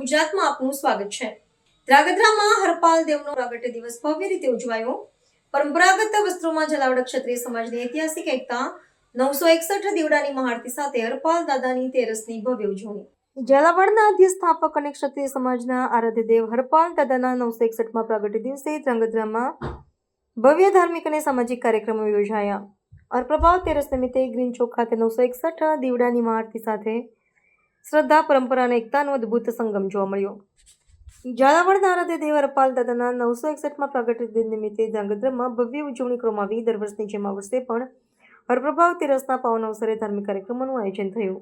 ગુજરાતમાં આપનું સ્વાગત છે। ધ્રાંગધ્રામાં હરપાલ દેવનો પ્રાગટ્ય દિવસ ભવ્ય રીતે ઉજવાયો। પરંપરાગત વસ્ત્રોમાં ઝાલાવાડ ક્ષત્રિય સમાજની ઐતિહાસિક એકતા 961 દીવડાની મહાઆરતી સાથે હરપાલ દાદાની તેરસની ભવ્ય ઉજવણી। ઝાલાવાડના આદ્ય સ્થાપક અને ક્ષત્રિય સમાજના આરાધ્ય દેવ હરપાલ દાદાના 961માં પ્રાગટ્ય દિવસે ધ્રાંગધ્રામાં ભવ્ય ધાર્મિક અને સામાજિક કાર્યક્રમો યોજાયા। અર્પ્રભાવ તેરસ નિમિત્તે ગ્રીન ચોક ખાતે 961 દીવડાની મહાઆરતી સાથે શ્રદ્ધા, પરંપરા અને એકતાનો અદ્ભુત સંગમ જોવા મળ્યો। ઝાલાવાડના આરાધ્ય દેવ હરપાલ દાદાના 961માં પ્રાગટ્ય દિન નિમિત્તે ધ્રાંગધ્રામાં ભવ્ય ઉજવણી કરવામાં આવી। દર વર્ષની જેમ આ વર્ષે પણ હરપ્રભાવ તેરસના પાવન અવસરે ધાર્મિક કાર્યક્રમોનું આયોજન થયું।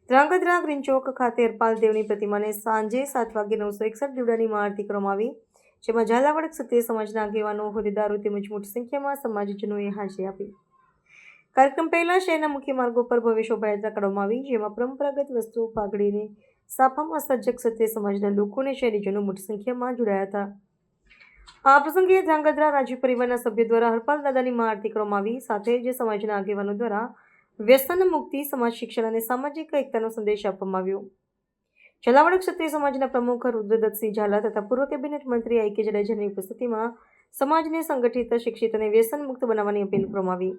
ધ્રાંગધ્રા ગ્રીન ચોક ખાતે હરપાલ દેવની પ્રતિમાને સાંજે 7 વાગ્યે 961 દીવડાની મહાઆરતી કરવામાં આવી, જેમાં ઝાલાવાડ ક્ષત્રિય સમાજના આગેવાનો, હોદ્દેદારો તેમજ મોટી સંખ્યામાં સમાજજનોએ હાજરી આપી। કાર્યક્રમ પહેલા શહેરના મુખ્ય માર્ગો પર ભવ્ય શોભાયાત્રા કાઢવામાં આવી, જેમાં પરંપરાગત વસ્ત્રો, પાઘડીને સાફામાં સજ્જ ક્ષત્રિય સમાજના લોકો અને શહેરીજનો મોટી સંખ્યામાં જોડાયા હતા। આ પ્રસંગે ધ્રાંગધ્રા રાજવી પરિવારના સભ્યો દ્વારા હરપાલ દાદાની મહાઆરતી કરવામાં આવી। સાથે જ સમાજના આગેવાનો દ્વારા વ્યસન મુક્તિ, સમાજ શિક્ષણ અને સામાજિક એકતાનો સંદેશ આપવામાં આવ્યો। ઝાલાવાડ ક્ષત્રિય સમાજના પ્રમુખ રુદ્રદત્તસિંહ ઝાલા તથા પૂર્વ કેબિનેટ મંત્રી આઈ કે જાડેજાની ઉપસ્થિતિમાં સમાજને સંગઠિત, શિક્ષિત અને વ્યસન મુક્ત બનાવવાની અપીલ કરવામાં આવી।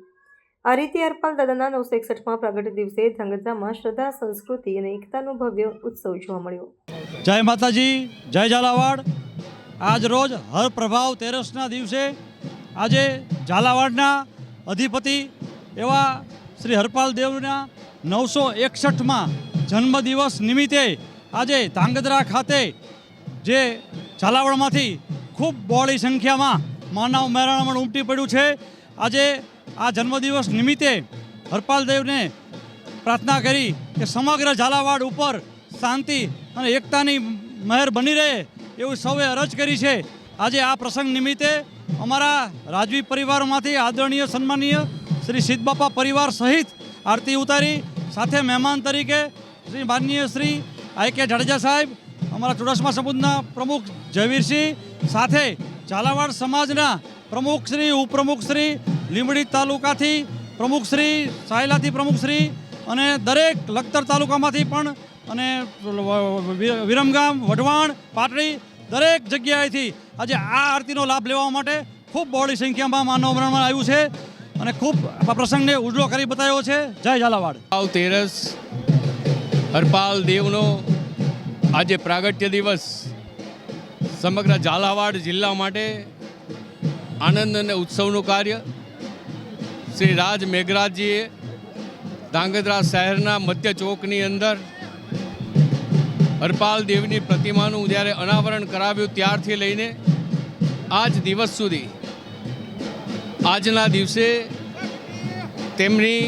આ રીતે હરપાલ દાદાના 961માં પ્રાગટ્ય દિવસે ધ્રાંગધ્રામાં શ્રદ્ધા, સંસ્કૃતિ અને એકતાનો ભવ્ય ઉત્સવ જોવા મળ્યો। જય માતાજી, જય ઝાલાવાડ। આજ રોજ હરપ્રભાવ તેરસના દિવસે આજે ઝાલાવાડના અધિપતિ એવા શ્રી હરપાલ દેવના 961માં જન્મદિવસ નિમિત્તે આજે ધ્રાંગધ્રા ખાતે જે ઝાલાવાડમાંથી ખૂબ બહોળી સંખ્યામાં માનવ મહેરામણ ઉમટી પડ્યું છે। આજે આ જન્મદિવસ નિમિત્તે હરપાલ દેવને પ્રાર્થના કરી કે સમગ્ર ઝાલાવાડ ઉપર શાંતિ અને એકતાની મહેર બની રહે એવું સૌએ અરજ કરી છે। આજે આ પ્રસંગ નિમિત્તે અમારા રાજવી પરિવારમાંથી આદરણીય, સન્માનીય શ્રી સિદ્ધબાપા પરિવાર સહિત આરતી ઉતારી, સાથે મહેમાન તરીકે શ્રી માનનીય શ્રી આઈ કે જાડેજા સાહેબ, અમારા ચુડાસમા સમુદાયના પ્રમુખ જયવીરસિંહ, સાથે ઝાલાવાડ સમાજના પ્રમુખશ્રી, ઉપપ્રમુખશ્રી, લીંબડી તાલુકાથી પ્રમુખશ્રી, સાયલાથી પ્રમુખશ્રી અને દરેક લખતર તાલુકામાંથી પણ અને વિરમગામ, વઢવાણ, પાટડી દરેક જગ્યાએથી આજે આ આરતીનો લાભ લેવા માટે ખૂબ બહોળી સંખ્યામાં માનવ મહેરામણ આવ્યું છે અને ખૂબ આ પ્રસંગને ઉજળો કરી બતાવ્યો છે। જય ઝાલાવાડ। તેરસ હરપાલ દેવનો આજે પ્રાગટ્ય દિવસ સમગ્ર ઝાલાવાડ જિલ્લા માટે આનંદ અને ઉત્સવનું કાર્ય શ્રી રાજ મેઘરાજજીએ ધ્રાંગધ્રા શહેરના મધ્ય ચોકની અંદર હરપાલ દેવની પ્રતિમાનું જ્યારે અનાવરણ કરાવ્યું ત્યારથી લઈને આજ દિવસ સુધી આજના દિવસે તેમની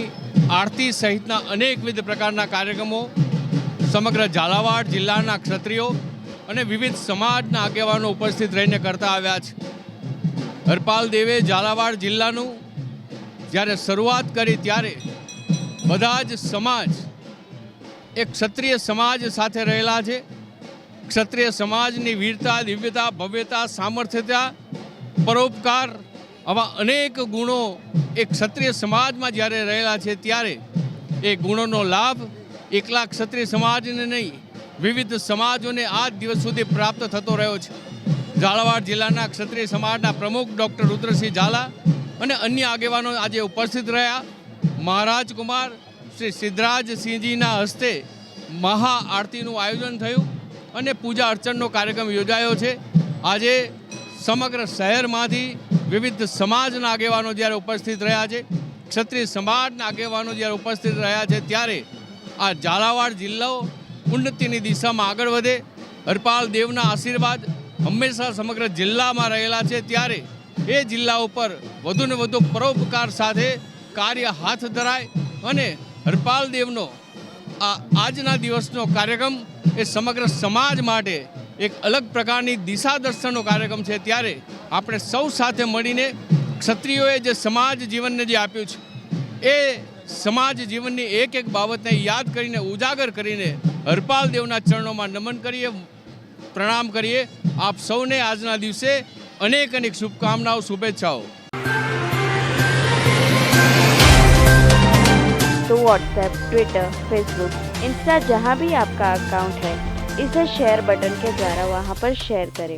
આરતી સહિતના અનેકવિધ પ્રકારના કાર્યક્રમો સમગ્ર ઝાલાવાડ જિલ્લાના ક્ષત્રિયો અને વિવિધ સમાજના આગેવાનો ઉપસ્થિત રહીને કરતા આવ્યા છે। હરપાલ દેવે ઝાલાવાડ જિલ્લાનું જ્યારે શરૂઆત કરી ત્યારે બધા જ સમાજ એક ક્ષત્રિય સમાજ સાથે રહેલા છે। ક્ષત્રિય સમાજની વીરતા, દિવ્યતા, ભવ્યતા, સામર્થ્યતા, પરોપકાર આવા અનેક ગુણો એક ક્ષત્રિય સમાજમાં જ્યારે રહેલા છે ત્યારે એ ગુણોનો લાભ એકલા ક્ષત્રિય સમાજને નહીં, વિવિધ સમાજોને આજ દિવસ સુધી પ્રાપ્ત થતો રહ્યો છે। ઝાલાવાડ જિલ્લાના ક્ષત્રિય સમાજના પ્રમુખ ડૉક્ટર રુદ્રસિંહ ઝાલા અને અન્ય આગેવાનો આજે ઉપસ્થિત રહ્યા। મહારાજ કુમાર શ્રી સિદ્ધરાજસિંહજીના હસ્તે મહા આરતીનું આયોજન થયું અને પૂજા અર્ચનનો કાર્યક્રમ યોજાયો છે। આજે સમગ્ર શહેરમાંથી વિવિધ સમાજના આગેવાનો જ્યારે ઉપસ્થિત રહ્યા છે, ક્ષત્રિય સમાજના આગેવાનો જ્યારે ઉપસ્થિત રહ્યા છે ત્યારે આ ઝાલાવાડ જિલ્લો ઉન્નતિની દિશામાં આગળ વધે, હરપાલ દેવના આશીર્વાદ હંમેશા સમગ્ર જિલ્લામાં રહેલા છે ત્યારે એ જિલ્લા ઉપર વધુને વધુ પરોપકાર સાથે કાર્ય હાથ ધરાય અને હરપાલ દેવનો આજના દિવસનો કાર્યક્રમ એ સમગ્ર સમાજ માટે એક અલગ પ્રકારની દિશા દર્શનનો કાર્યક્રમ છે। ત્યારે આપણે સૌ સાથે મળીને ક્ષત્રિયોએ જે સમાજ જીવનને જે આપ્યું છે એ સમાજ જીવનની એક એક બાબતને યાદ કરીને, ઉજાગર કરીને હરપાલ દેવના ચરણોમાં નમન કરીએ, પ્રણામ કરીએ। આપ સૌને આજના દિવસે अनेक अनेक शुभकामनाओं, शुभेच्छाओं। तो व्हाट्सएप, ट्विटर, फेसबुक, इंस्टा जहाँ भी आपका अकाउंट है इसे शेयर बटन के द्वारा वहाँ पर शेयर करें।